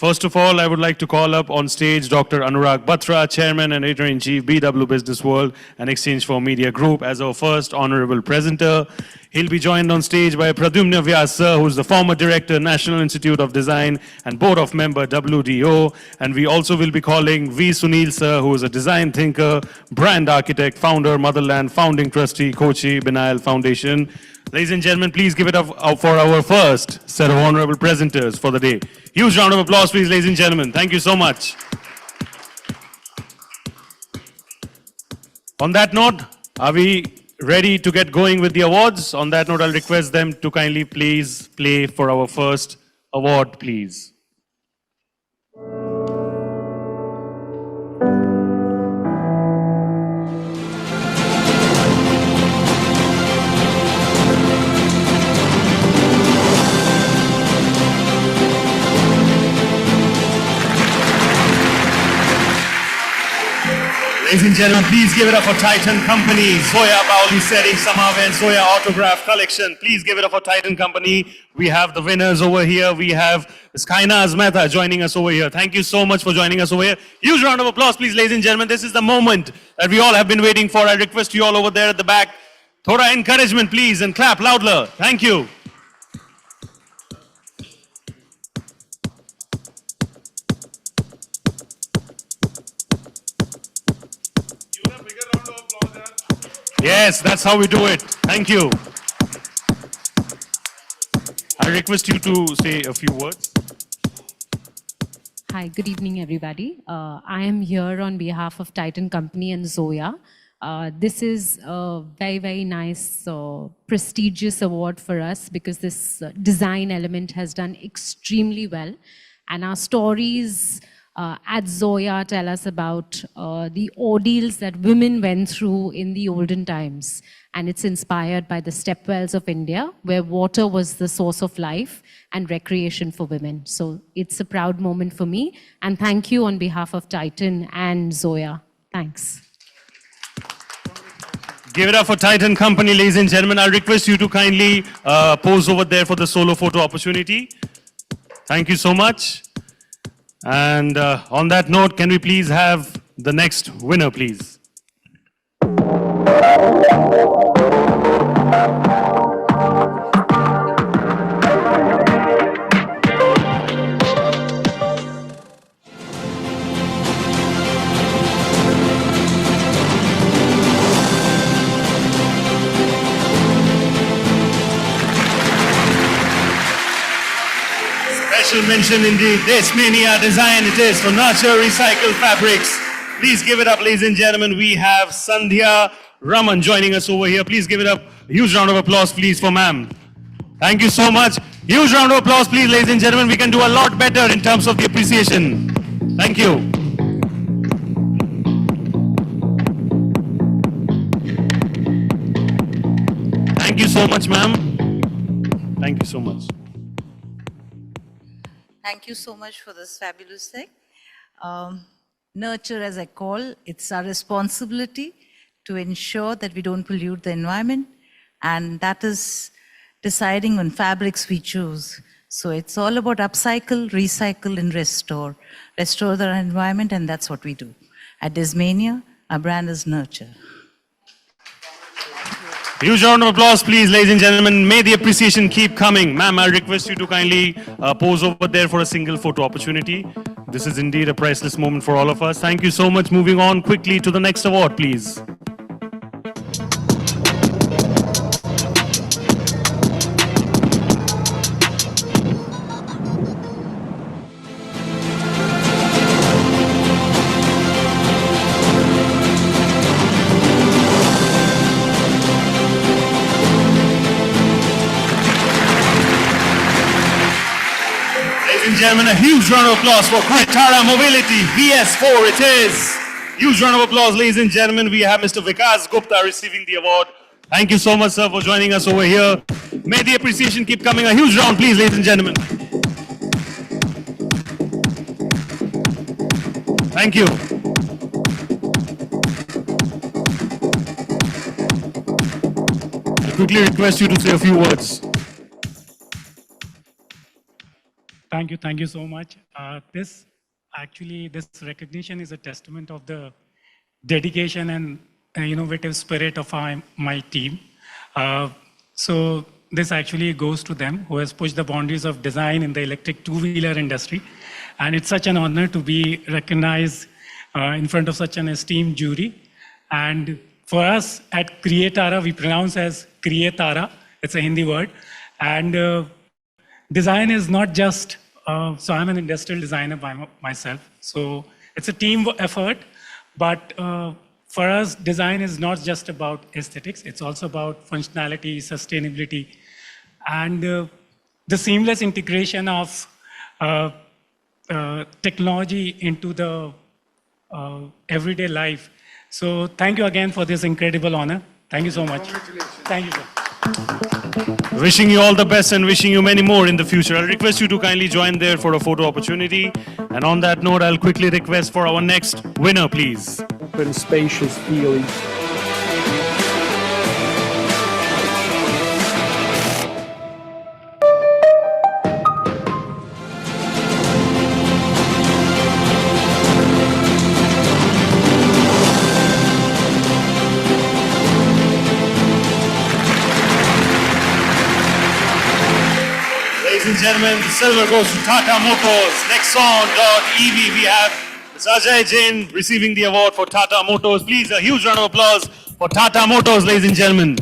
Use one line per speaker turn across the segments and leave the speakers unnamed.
First of all, I would like to call up on stage Dr. Anurag Batra, Chairman and Editor-in-Chief, BW Business World and Exchange for Media Group, as our first honorable presenter. He'll be joined on stage by Pradyumna Vyas sir, who's the former Director, National Institute of Design and Board of Member, WDO. And we also will be calling V. Sunil sir, who is a design thinker, brand architect, founder, Motherland, founding trustee, Kochi Binail Foundation. Ladies and gentlemen, please give it up for our first set of honorable presenters for the day. Huge round of applause, please, ladies and gentlemen. Thank you so much. On that note, are we ready to get going with the awards? On that note, I'll request them to kindly please play for our first award, please. Ladies and gentlemen, please give it up for Titan Company, Zoya Bauli Seri Samave and Zoya Autograph Collection. Please give it up for Titan Company. We have the winners over here. We have Skaina Azmeta joining us over here. Thank you so much for joining us over here. Huge round of applause, please, ladies and gentlemen. This is the moment that we all have been waiting for. I request you all over there at the back. Thoda encouragement, please, and clap louder. Thank you. Yes, that's how we do it. Thank you. I request you to say a few words.
Hi, good evening, everybody. I am here on behalf of Titan Company and Zoya. This is a very, very nice, prestigious award for us because this design element has done extremely well. And our stories at Zoya tell us about the ordeals that women went through in the olden times. And it's inspired by the stepwells of India, where water was the source of life and recreation for women. So it's a proud moment for me. And thank you on behalf of Titan and Zoya. Thanks.
Give it up for Titan Company, ladies and gentlemen. I'll request you to kindly pose over there for the solo photo opportunity. Thank you so much. And on that note, can we please have the next winner, please? Special mention indeed. Desmania Design it is for Nurture Recycled Fabrics. Please give it up, ladies and gentlemen. We have Sandhya Raman joining us over here. Please give it up. A huge round of applause, please, for ma'am. Thank you so much. Huge round of applause, please, ladies and gentlemen. We can do a lot better in terms of the appreciation. Thank you. Thank you so much, ma'am. Thank you so much.
Thank you so much for this fabulous thing. Nurture, as I call, it's our responsibility to ensure that we don't pollute the environment, and that is deciding on fabrics we choose. So it's all about upcycle, recycle, and restore. Restore the environment, and that's what we do. At Desmania, our brand is Nurture.
Huge round of applause, please, ladies and gentlemen. May the appreciation keep coming. Ma'am, I request you to kindly pose over there for a single photo opportunity. This is indeed a priceless moment for all of us. Thank you so much. Moving on quickly to the next award, please. Ladies and gentlemen, a huge round of applause for Kritara Mobility, VS4 it is. Huge round of applause, ladies and gentlemen. We have Mr. Vikas Gupta receiving the award. Thank you so much, sir, for joining us over here. May the appreciation keep coming. A huge round, please, ladies and gentlemen. Thank you. I quickly request you to say a few words.
Thank you so much. This recognition is a testament of the dedication and innovative spirit of my team. So this actually goes to them who has pushed the boundaries of design in the electric two-wheeler industry. And it's such an honor to be recognized in front of such an esteemed jury. And for us at Creatara, we pronounce as Creatara. It's a Hindi word. And design is not just, so I'm an industrial designer by myself. So it's a team effort, but for us, design is not just about aesthetics. It's also about functionality, sustainability, and the seamless integration of technology into the everyday life. So thank you again for this incredible honor. Thank you so much. Thank you, sir.
Wishing you all the best and wishing you many more in the future. I'll request you to kindly join there for a photo opportunity. And on that note, I'll quickly request for our next winner, please.
Open, spacious fields.
Ladies and gentlemen, the silver goes to Tata Motors. Nexon.EV, we have Ajay Jain receiving the award for Tata Motors. Please, a huge round of applause for Tata Motors, ladies and gentlemen.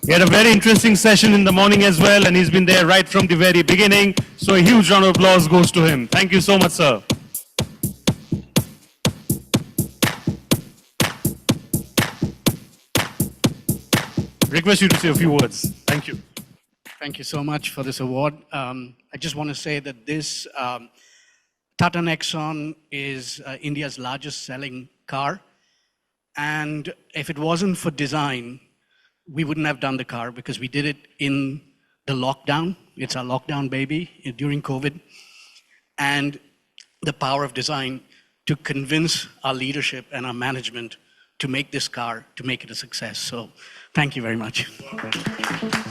He had a very interesting session in the morning as well, and he's been there right from the very beginning. So a huge round of applause goes to him. Thank you so much, sir. Request you to say a few words. Thank you.
Thank you so much for this award. I just want to say that this Tata Nexon is India's largest selling car. And if it wasn't for design, we wouldn't have done the car because we did it in the lockdown. It's our lockdown baby during COVID. And the power of design to convince our leadership and our management to make this car, to make it a success. So thank you very much.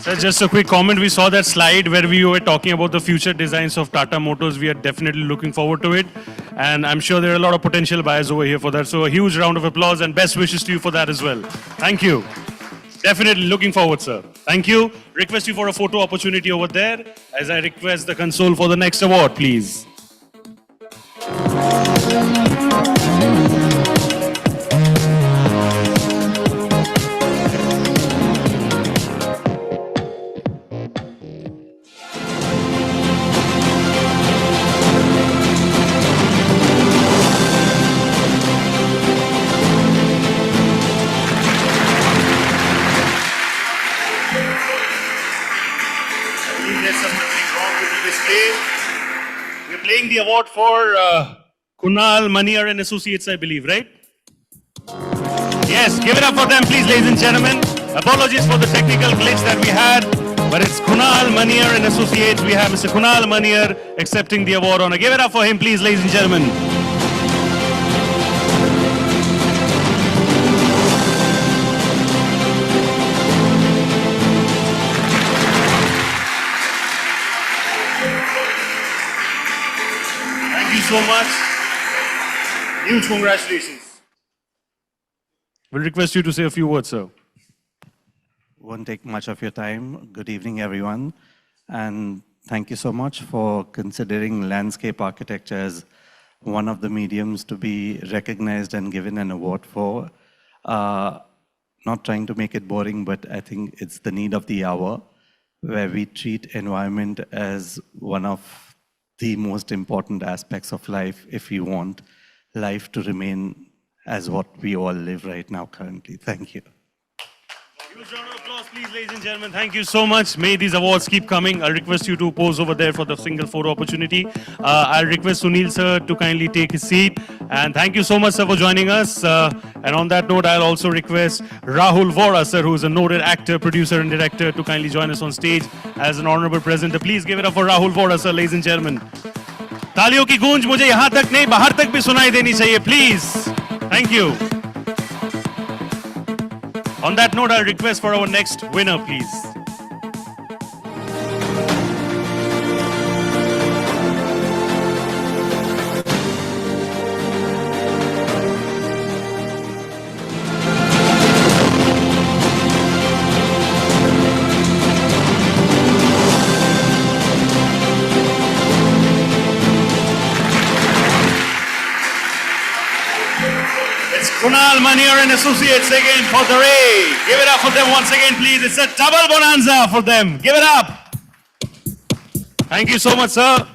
Sir, just a quick comment. We saw that slide where we were talking about the future designs of Tata Motors. We are definitely looking forward to it. And I'm sure there are a lot of potential buyers over here for that. So a huge round of applause and best wishes to you for that as well. Thank you. Definitely looking forward, sir. Thank you. Request you for a photo opportunity over there as I request the console for the next award, please. There's something wrong with the display. We're playing the award for Kunal Maniar and Associates, I believe, right? Yes, give it up for them, please, ladies and gentlemen. Apologies for the technical glitch that we had, but it's Kunal Maniar and Associates. We have Mr. Kunal Maniar accepting the award honor. Give it up for him, please, ladies and gentlemen. Thank you so much. Huge congratulations. We'll request you to say a few words, sir.
Won't take much of your time. Good evening, everyone. And thank you so much for considering landscape architecture as one of the mediums to be recognized and given an award for. Not trying to make it boring, but I think it's the need of the hour, where we treat environment as one of the most important aspects of life if we want life to remain as what we all live right now currently. Thank you.
Huge round of applause, please, ladies and gentlemen. Thank you so much. May these awards keep coming. I'll request you to pose over there for the single photo opportunity. I'll request Sunil sir to kindly take his seat. And thank you so much, sir, for joining us. And on that note, I'll also request Rahul Vora, sir, who is a noted actor, producer, and director, to kindly join us on stage as an honorable presenter. Please give it up for Rahul Vora, sir, ladies and gentlemen. तालियों की गूंज मुझे यहाँ तक नहीं, बाहर तक भी सुनाई देनी चाहिए, please. Thank you. On that note, I'll request for our next winner, please. Kunal Manier and Associates again for the Ray. Give it up for them once again, please. It's a double bonanza for them. Give it up. Thank you so much, sir.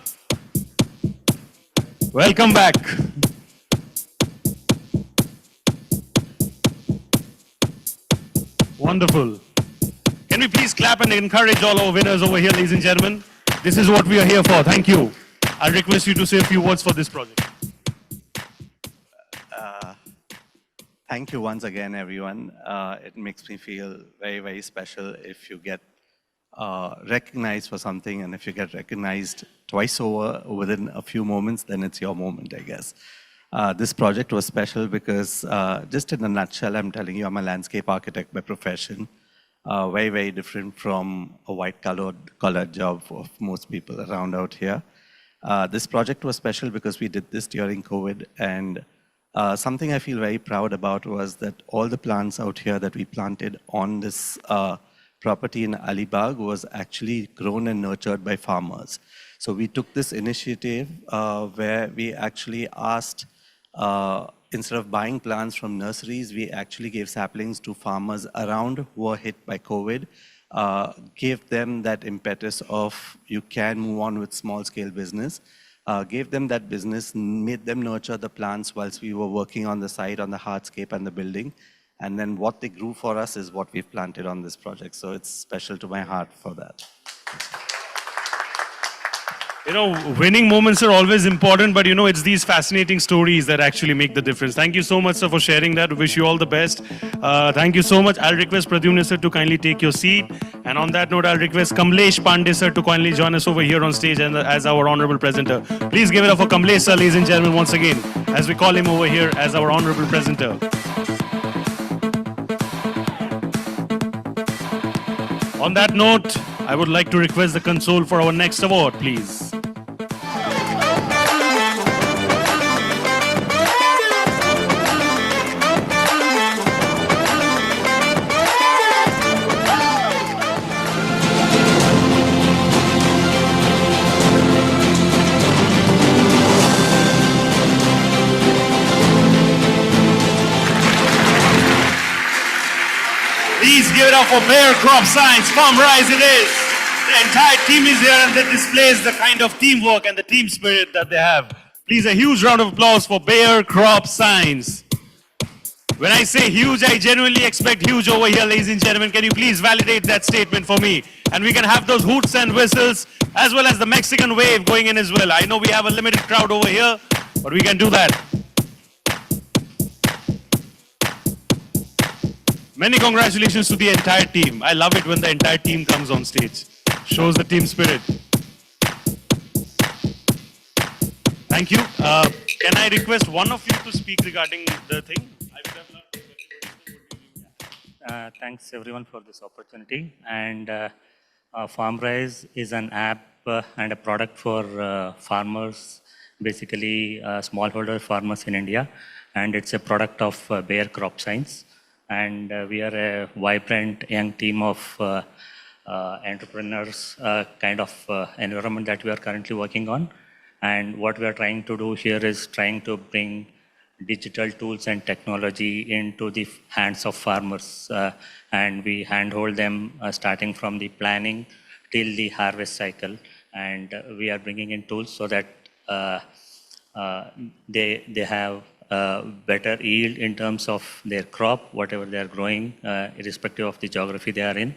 Welcome back. Wonderful. Can we please clap and encourage all our winners over here, ladies and gentlemen? This is what we are here for. Thank you. I'll request you to say a few words for this project.
Thank you once again, everyone. It makes me feel very, very special if you get recognized for something, and if you get recognized twice over within a few moments, then it's your moment, I guess. This project was special because, just in a nutshell, I'm telling you, I'm a landscape architect by profession. Very, very different from a white-collar job of most people around out here. This project was special because we did this during COVID, and something I feel very proud about was that all the plants out here that we planted on this property in Alibag was actually grown and nurtured by farmers. So we took this initiative where we actually asked, instead of buying plants from nurseries, we actually gave saplings to farmers around who were hit by COVID, gave them that impetus of you can move on with small-scale business, gave them that business, made them nurture the plants whilst we were working on the site, on the hardscape and the building. And then what they grew for us is what we've planted on this project. So it's special to my heart for that.
You know, winning moments are always important, but you know, it's these fascinating stories that actually make the difference. Thank you so much, sir, for sharing that. Wish you all the best. Thank you so much. I'll request Pradyumna, sir, to kindly take your seat. And on that note, I'll request Kamlesh Pandey, sir, to kindly join us over here on stage and as our honorable presenter. Please give it up for Kamlesh, sir, ladies and gentlemen, once again, as we call him over here as our honorable presenter. On that note, I would like to request the console for our next award, please. Please give it up for Bayer Crop Science. Farm Rise it is. The entire team is here and that displays the kind of teamwork and the team spirit that they have. Please, a huge round of applause for Bayer Crop Science. When I say huge, I genuinely expect huge over here, ladies and gentlemen. Can you please validate that statement for me? And we can have those hoots and whistles as well as the Mexican wave going in as well. I know we have a limited crowd over here, but we can do that. Many congratulations to the entire team. I love it when the entire team comes on stage. Shows the team spirit. Thank you. Can I request one of you to speak regarding the thing?
Thanks everyone for this opportunity. And FarmRise is an app and a product for farmers, basically smallholder farmers in India. And it's a product of Bayer Crop Science. And we are a vibrant young team of entrepreneurs, kind of environment that we are currently working on. And what we are trying to do here is trying to bring digital tools and technology into the hands of farmers. And we handhold them starting from the planning till the harvest cycle. And we are bringing in tools so that they have better yield in terms of their crop, whatever they are growing, irrespective of the geography they are in,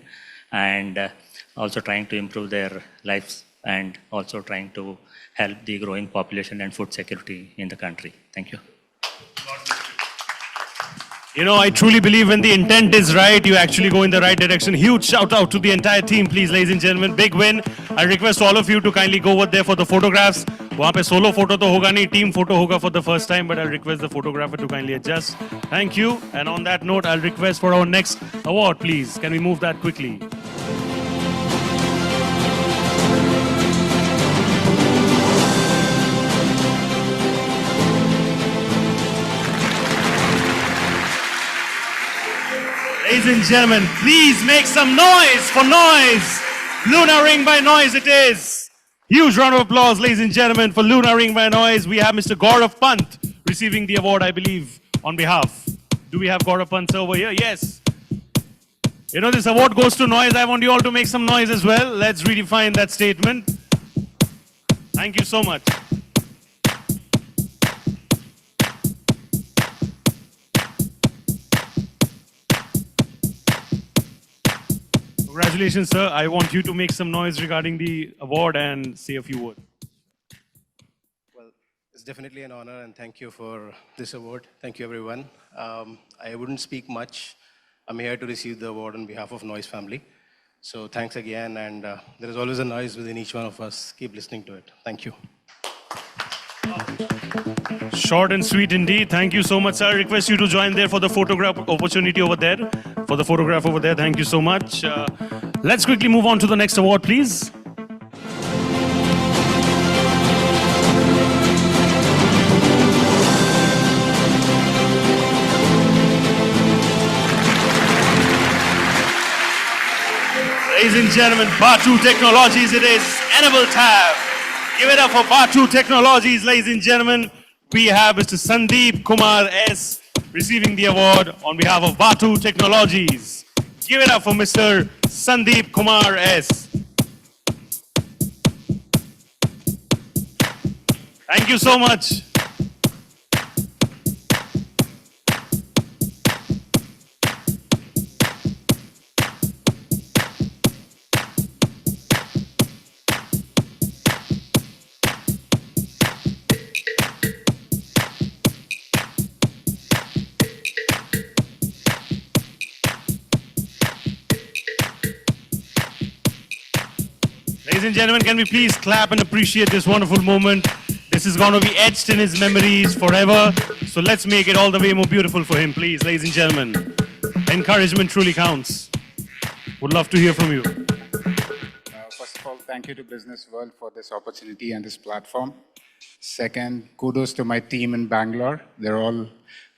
and also trying to improve their lives and also trying to help the growing population and food security in the country. Thank you.
You know, I truly believe when the intent is right, you actually go in the right direction. Huge shout out to the entire team, please, ladies and gentlemen. Big win. I request all of you to kindly go over there for the photographs. वहाँ पे solo photo तो होगा नहीं, team photo होगा for the first time, but I'll request the photographer to kindly adjust. Thank you. And on that note, I'll request for our next award, please. Can we move that quickly? Ladies and gentlemen, please make some noise for Noise. Luna Ring by Noise it is. Huge round of applause, ladies and gentlemen, for Luna Ring by Noise. We have Mr. Gaurav Pant receiving the award, I believe, on behalf Do we have Gaurav Pant sir over here? Yes. You know, this award goes to noise. I want you all to make some noise as well. Let's redefine that statement. Thank you so much. Congratulations, sir. I want you to make some noise regarding the award and say a few words.
Well, it's definitely an honor, and thank you for this award. Thank you, everyone. I wouldn't speak much. I'm here to receive the award on behalf of Noise family. So thanks again, and there is always a noise within each one of us. Keep listening to it. Thank you.
Short and sweet indeed. Thank you so much, sir. I request you to join there for the photograph opportunity over there. For the photograph over there. Thank you so much. Let's quickly move on to the next award, please. Ladies and gentlemen, Batu Technologies, it is Enable Tab. Give it up for Batu Technologies, ladies and gentlemen. We have Mr. Sandeep Kumar S. receiving the award on behalf of Batu Technologies. Give it up for Mr. Sandeep Kumar S. Thank you so much. Ladies and gentlemen, can we please clap and appreciate this wonderful moment? This is going to be etched in his memories forever. So let's make it all the way more beautiful for him, please, ladies and gentlemen. Encouragement truly counts. Would love to hear from you.
First of all, thank you to Business World for this opportunity and this platform. Second, kudos to my team in Bangalore. They're all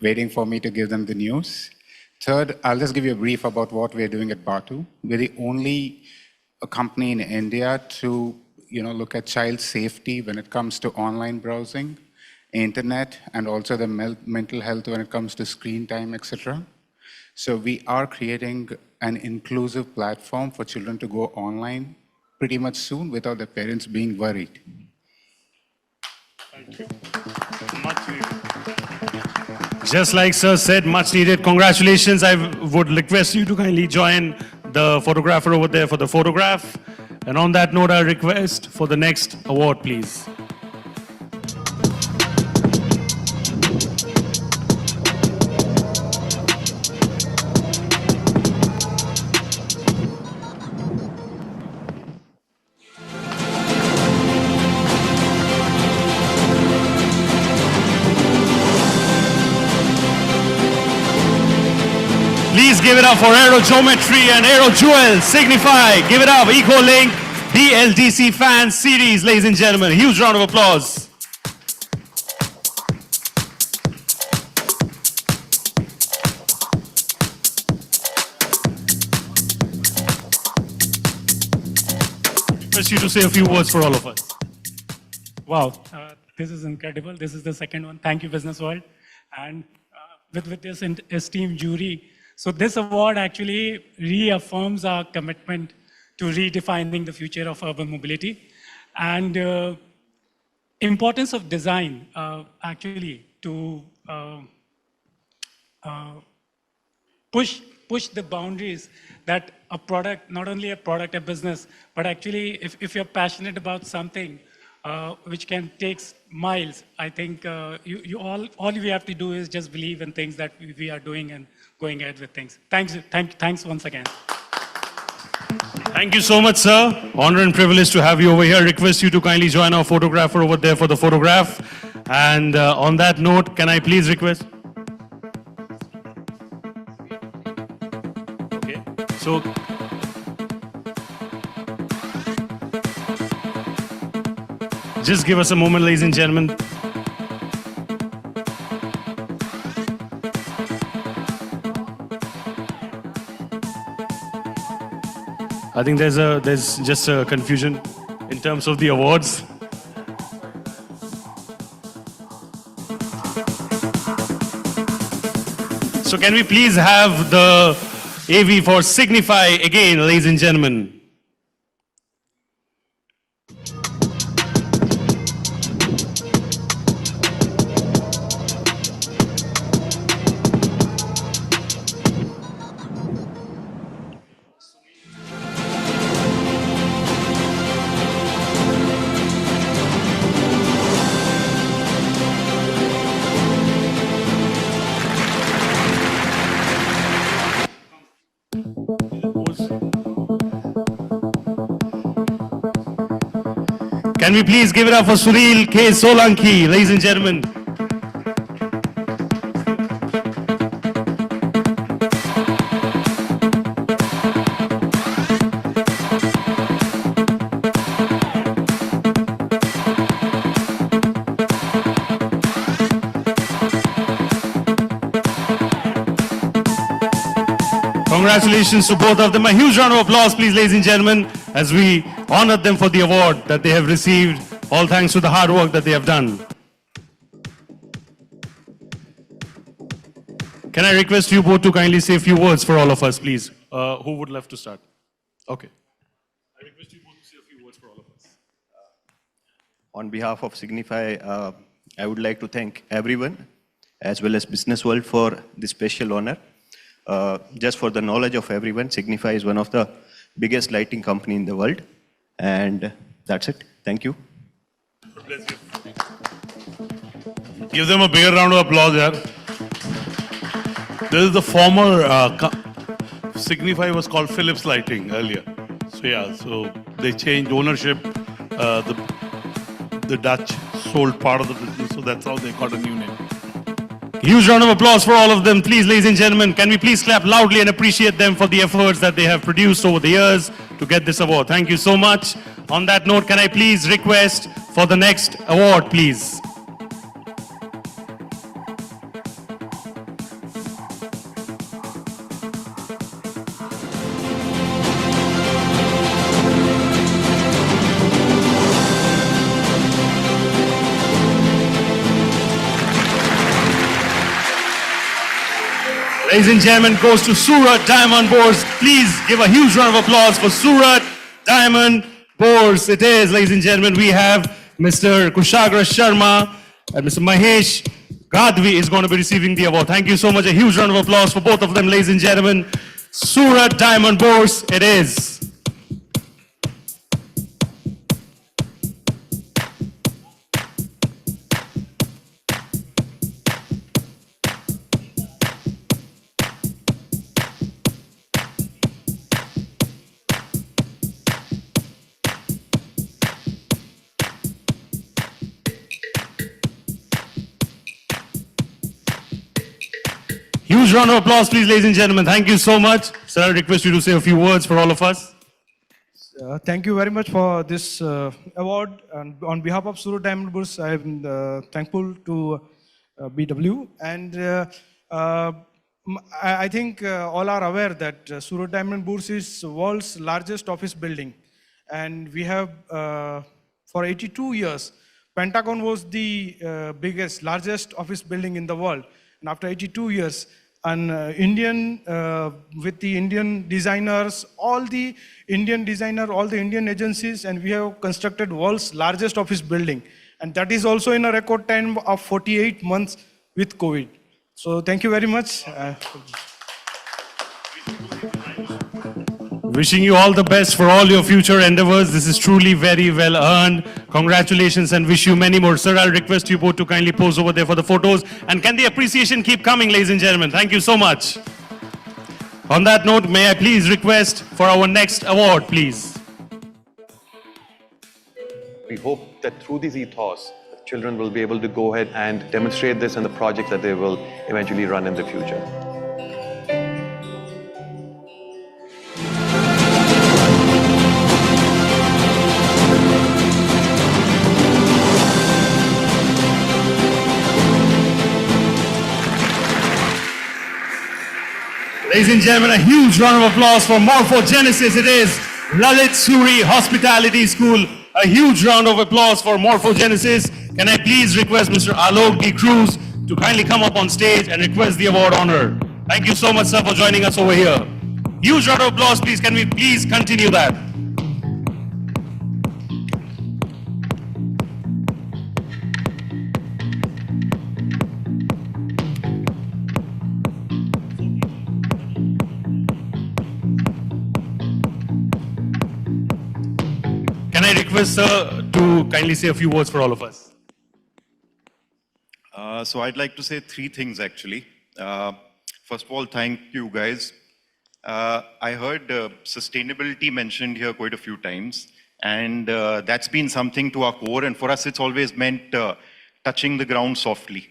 waiting for me to give them the news. Third, I'll just give you a brief about what we're doing at Batu. We're the only company in India to look at child safety when it comes to online browsing, internet, and also the mental health when it comes to screen time, etc. So we are creating an inclusive platform for children to go online pretty much soon without their parents being worried.
Thank you. Much needed. Just like sir said, much needed. Congratulations. I would request you to kindly join the photographer over there for the photograph. And on that note, I request for the next award, please. Please give it up for Aerogeometry and Aerojewel Signify. Give it up, EcoLink, BLDC Fan Series, ladies and gentlemen. Huge round of applause. Request you to say a few words for all of us.
Wow, this is incredible. This is the second one. Thank you, Business World. And with this esteemed jury, so this award actually reaffirms our commitment to redefining the future of urban mobility and importance of design actually to push the boundaries that a product, not only a product, a business, but actually if you're passionate about something which can take miles, I think all we have to do is just believe in things that we are doing and going ahead with things. Thanks once again.
Thank you so much, sir. Honor and privilege to have you over here. Request you to kindly join our photographer over there for the photograph. And on that note, can I please request? Okay. So, just give us a moment, ladies and gentlemen. I think there's just a confusion in terms of the awards. So can we please have the AV for Signify again, ladies and gentlemen? Can we please give it up for Sunil K. Solanki, ladies and gentlemen? Congratulations to both of them. A huge round of applause, please, ladies and gentlemen, as we honor them for the award that they have received, all thanks to the hard work that they have done. Can I request you both to kindly say a few words for all of us, please? Who would love to start? Okay. I request you both to say a few words for all of us.
On behalf of Signify, I would like to thank everyone, as well as Business World, for this special honor. Just for the knowledge of everyone, Signify is one of the biggest lighting company in the world. And that's it. Thank you.
Give them a bigger round of applause here. This is the former, Signify was called Philips Lighting earlier. So yeah, so they changed ownership. The Dutch sold part of the business, so that's how they got a new name.
Huge round of applause for all of them, please, ladies and gentlemen. Can we please clap loudly and appreciate them for the efforts that they have produced over the years to get this award. Thank you so much. On that note, can I please request for the next award, please? Ladies and gentlemen, goes to Surat Diamond Bourse. Please give a huge round of applause for Surat Diamond Bourse. It is, ladies and gentlemen, we have Mr. Kushagra Sharma and Mr. Mahesh Gadvi is going to be receiving the award. Thank you so much. A huge round of applause for both of them, ladies and gentlemen. Surat Diamond Bourse, it is. Huge round of applause, please, ladies and gentlemen. Thank you so much. Sir, I request you to say a few words for all of us.
Thank you very much for this award. And on behalf of Surat Diamond Bourse, I am thankful to BW. And I think all are aware that Surat Diamond Bourse is the world's largest office building. And we have, for 82 years, Pentagon was the biggest, largest office building in the world. And after 82 years, an Indian, with the Indian designers, all the Indian agencies, and we have constructed world's largest office building. And that is also in a record time of 48 months with COVID. So thank you very much.
Wishing you all the best for all your future endeavors. This is truly very well earned. Congratulations and wish you many more. Sir, I'll request you both to kindly pose over there for the photos. And can the appreciation keep coming, ladies and gentlemen? Thank you so much. On that note, may I please request for our next award, please?
We hope that through these ethos, children will be able to go ahead and demonstrate this in the projects that they will eventually run in the future.
Ladies and gentlemen, a huge round of applause for Morphogenesis. It is Lalit Suri Hospitality School. A huge round of applause for Morphogenesis. Can I please request Mr. Alok D. Cruz to kindly come up on stage and request the award honor? Thank you so much, sir, for joining us over here. Huge round of applause, please. Can we please continue that? Can I request, sir, to kindly say a few words for all of us?
So I'd like to say three things actually. First of all, thank you guys. I heard sustainability mentioned here quite a few times, and that's been something to our core, and for us it's always meant touching the ground softly.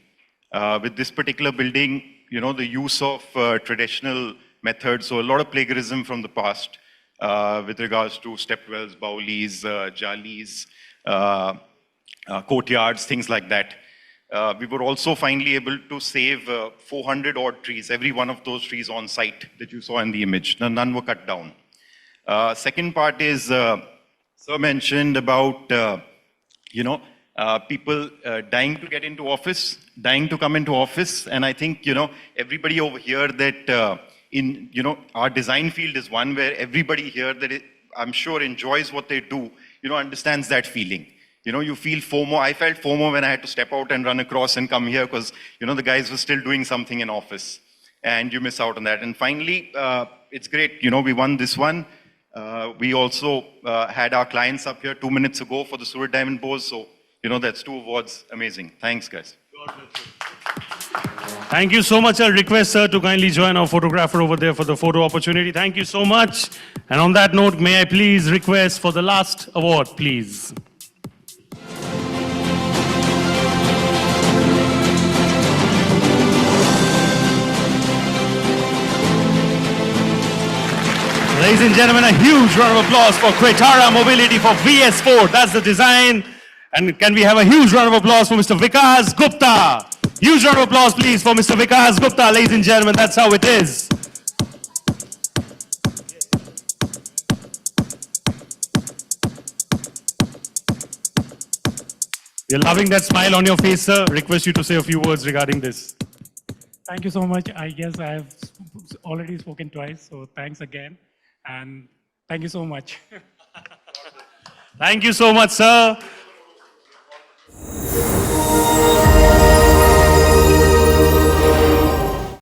With this particular building, you know, the use of traditional methods, so a lot of plagiarism from the past with regards to stepwells, baulis, jalis, courtyards, things like that. We were also finally able to save 400 odd trees, every one of those trees on site that you saw in the image. None were cut down. Second part is, Sir mentioned about, people dying to get into office, dying to come into office. And I think, everybody over here that our design field is one where everybody here that I'm sure enjoys what they do, understands that feeling. You feel FOMO. I felt FOMO when I had to step out and run across and come here because, the guys were still doing something in office and you miss out on that. And finally, it's great. We won this one. We also had our clients up here 2 minutes ago for the Surat Diamond Bourse. So, that's 2 awards. Amazing. Thanks, guys.
Thank you so much. I'll request, sir, to kindly join our photographer over there for the photo opportunity. Thank you so much. And on that note, may I please request for the last award, please. Ladies and gentlemen, a huge round of applause for Quetara Mobility for VS4. That's the design. And can we have a huge round of applause for Mr. Vikas Gupta? Huge round of applause, please, for Mr. Vikas Gupta. Ladies and gentlemen, that's how it is. You're loving that smile on your face, sir. Request you to say a few words regarding this.
Thank you so much. I guess I have already spoken twice, so thanks again. And thank you so much.
Thank you so much, sir.